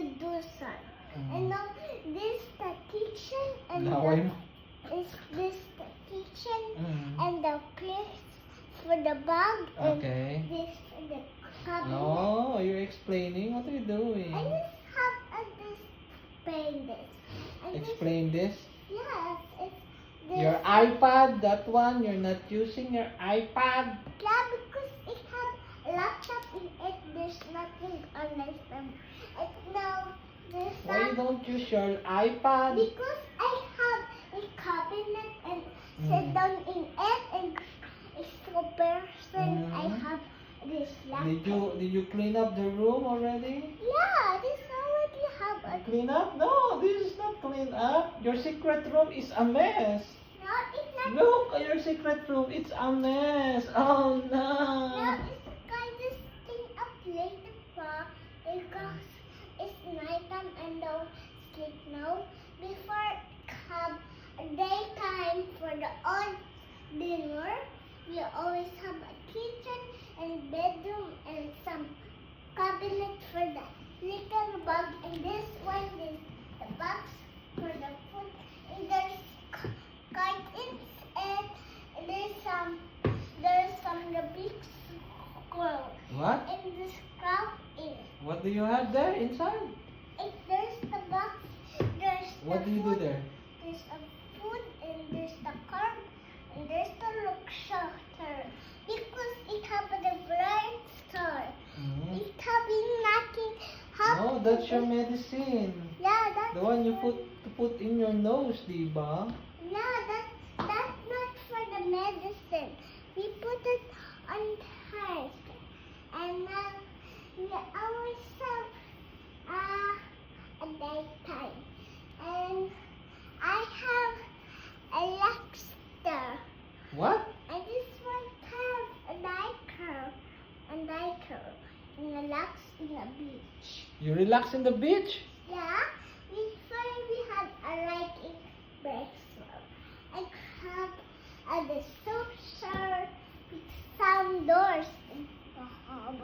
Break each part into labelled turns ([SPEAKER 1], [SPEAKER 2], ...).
[SPEAKER 1] do some. And now this the kitchen and
[SPEAKER 2] Laway mo.
[SPEAKER 1] is this the kitchen
[SPEAKER 2] Mm.
[SPEAKER 1] and the place for the bag and
[SPEAKER 2] Okay.
[SPEAKER 1] this for the cabinet.
[SPEAKER 2] No, you're explaining. What are you doing?
[SPEAKER 1] I just have this paint this. And
[SPEAKER 2] Explain this.
[SPEAKER 1] yes, it's this.
[SPEAKER 2] Your iPad, that one, you're not using your iPad.
[SPEAKER 1] Yeah, because it had a laptop in it. There's nothing on this one. And now there's
[SPEAKER 2] Why you don't use your iPad?
[SPEAKER 1] because I have a cabinet and sit down in it and it's so person I have this laptop.
[SPEAKER 2] Did you clean up the room already?
[SPEAKER 1] Yeah, this already have a
[SPEAKER 2] Clean up? No, this is not clean up. Your secret room is a mess.
[SPEAKER 1] no, it's not.
[SPEAKER 2] Look at your secret room. It's a mess. Oh
[SPEAKER 1] No,
[SPEAKER 2] no.
[SPEAKER 1] it's kind of stay up later pa because it's nighttime and don't sleep now. Before have a daytime for the odd dinner, we always have a kitchen and bedroom and some cabinet for the little bag and this one is the box for the food and there's curtains and there's some the big squirrel
[SPEAKER 2] What?
[SPEAKER 1] and the scrap in
[SPEAKER 2] What do you have there inside?
[SPEAKER 1] if there's the box there's
[SPEAKER 2] What
[SPEAKER 1] the
[SPEAKER 2] do you do
[SPEAKER 1] food,
[SPEAKER 2] there?
[SPEAKER 1] there's a food and there's the card and there's the look shelter because it have the bright star.
[SPEAKER 2] Mhm.
[SPEAKER 1] It having nothing.
[SPEAKER 2] No, that's your medicine.
[SPEAKER 1] Yeah, that's
[SPEAKER 2] The one you put in your nose, diba?
[SPEAKER 1] yeah, that's not for the medicine. We put it on heart, and now we always have a daytime, and I have a lobster,
[SPEAKER 2] What?
[SPEAKER 1] and this one have a diker, and a lax in the beach.
[SPEAKER 2] You relax in the beach?
[SPEAKER 1] Yeah, before we had a writing breakfast. I have the social with some doors in the hub.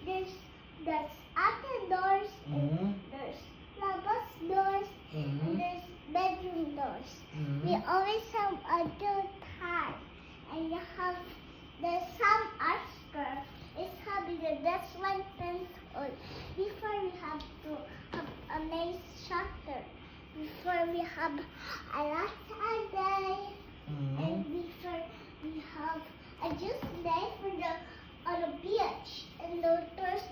[SPEAKER 1] There's other doors
[SPEAKER 2] Mhm.
[SPEAKER 1] and there's labas doors
[SPEAKER 2] Mhm.
[SPEAKER 1] and there's bedroom doors.
[SPEAKER 2] Mhm.
[SPEAKER 1] We always have a door time and you have the some Oscar is having the that's one pencil. Before we have to have a nice shutter. Before we have a last day
[SPEAKER 2] Mhm.
[SPEAKER 1] and before we have a just day for the on the beach and the first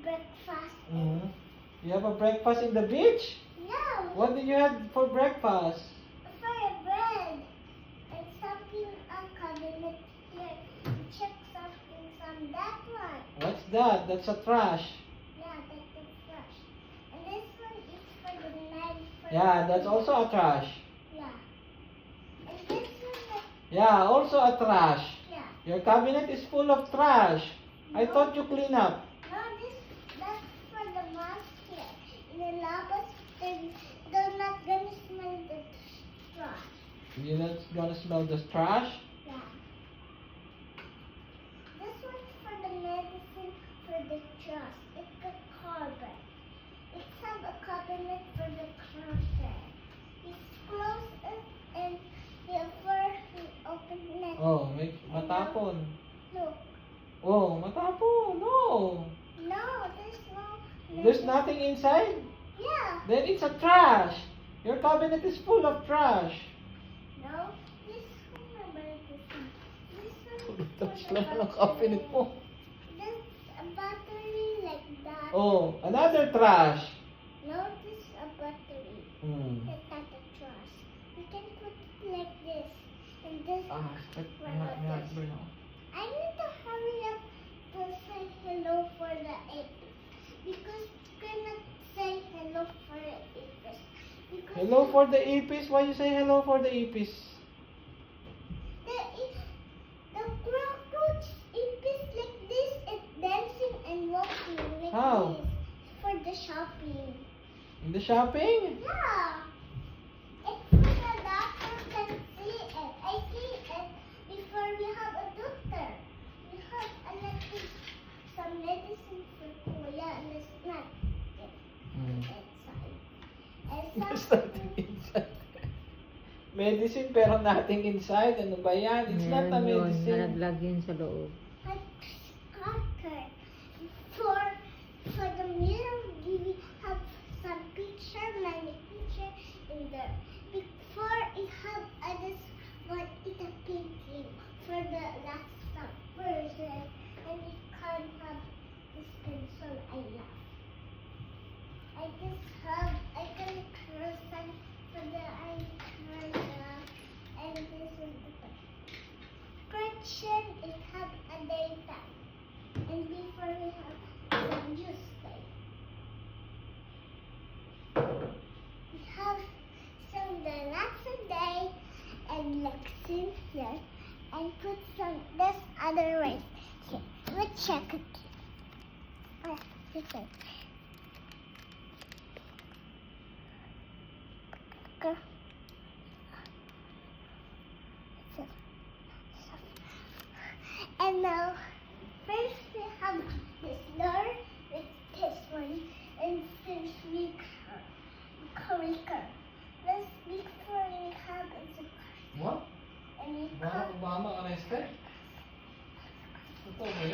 [SPEAKER 1] breakfast.
[SPEAKER 2] Mhm. You have a breakfast in the beach?
[SPEAKER 1] Yeah,
[SPEAKER 2] What did you have for breakfast?
[SPEAKER 1] for a bread and something on cabinet here. Check something from that one.
[SPEAKER 2] What's that? That's a trash.
[SPEAKER 1] Yeah, that's the trash. And this one is for the night.
[SPEAKER 2] Yeah, that's also a trash.
[SPEAKER 1] Yeah. And this one,
[SPEAKER 2] Yeah, also a trash.
[SPEAKER 1] yeah.
[SPEAKER 2] Your cabinet is full of trash. I thought you clean up.
[SPEAKER 1] No, that's for the mouse here. In the labas, they're not gonna smell the trash.
[SPEAKER 2] You're not gonna smell the trash?
[SPEAKER 1] Yeah. This one's for the medicine for the trash. It's a cupboard. It's have a cabinet for the closet. It's closed and before we open it.
[SPEAKER 2] Oh, matapon.
[SPEAKER 1] Look.
[SPEAKER 2] Oh, matapon. No.
[SPEAKER 1] No, there's no.
[SPEAKER 2] There's nothing inside?
[SPEAKER 1] Yeah.
[SPEAKER 2] Then it's a trash. Your cabinet is full of trash.
[SPEAKER 1] No. This one about this one. This one.
[SPEAKER 2] Tapos
[SPEAKER 1] for the
[SPEAKER 2] lang ang cabinet mo.
[SPEAKER 1] There's a battery like that.
[SPEAKER 2] Oh, another trash.
[SPEAKER 1] No, this a battery.
[SPEAKER 2] Hmm.
[SPEAKER 1] It's not a trash. We can put it like this. And this.
[SPEAKER 2] Ah,
[SPEAKER 1] I need to hurry up to say hello for the apis. Because we cannot say hello for the apis. Because
[SPEAKER 2] Hello for the apis. Why you say hello for the apis?
[SPEAKER 1] the cockroach apis like this is dancing and walking like
[SPEAKER 2] How?
[SPEAKER 1] this for the shopping.
[SPEAKER 2] In the shopping?
[SPEAKER 1] Yeah. It's for the doctor can see it. I see it before we have a doctor. We have a little some medicine for Kuya and it's not.
[SPEAKER 2] Hmm. There's nothing inside. Medicine pero nothing inside. Ano ba yan? It's not a
[SPEAKER 3] Ayan yun,
[SPEAKER 2] medicine.
[SPEAKER 3] nalaglag yun sa loob.
[SPEAKER 1] Like soccer. For the middle, we have some picture, many picture in there. Before it have others, one is a painting for the last version, and it can't have this pencil I love. I can draw some for the eye and this is the correction. It have a daytime, and before we have some Tuesday. We have some the next day and lesson here, and put some this other way. Okay, let's check it. This way. Go. And now, first we have this door with this one, and since we curricle. Let's before we have the
[SPEAKER 2] What?
[SPEAKER 1] and we
[SPEAKER 2] Barack Obama arrested? Totoo ba yun?